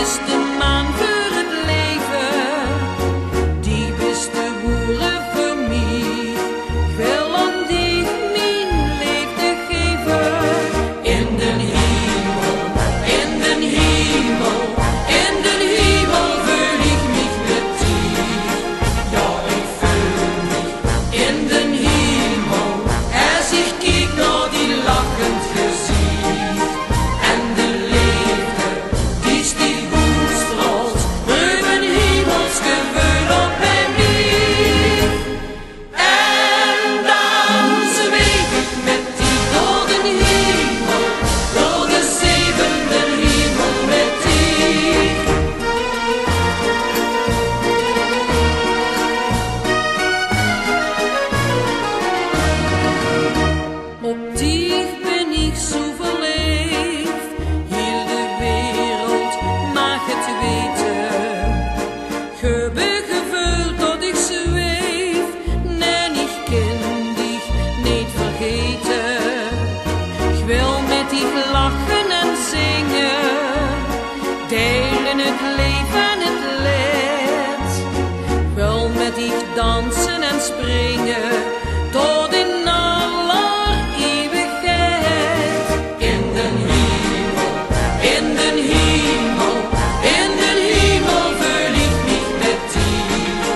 is de maan voor het leven, die is de boeren voor mij. Wil aan die mijn leefde geven. In den hemel, in den hemel, in den hemel voel ik mich met dir. Ja, ik voel mich in den hemel, als ik kijk naar die lachend gezicht. En de liefde die still uitstraalt, ruben hemelsgevoel op bij mij. En dan zweef ik met die door den hemel, door de zevende hemel met die. Op dich ben ik zo verleefd, heel de wereld mag het weten. Heb gevoeld dat ik zweef, nee, ik ken dich niet vergeten. Ik wil met dich lachen en zingen, delen het leven en het leed. Ik wil met dich dansen en springen, tot in aller eeuwigheid. In den hemel, in den hemel, in den hemel voel ik mich met dir.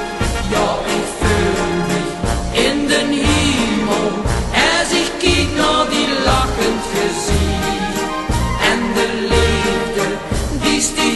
Ja, ik voel mich in den hemel, als ik kijk naar die lachend gezicht. En de liefde die still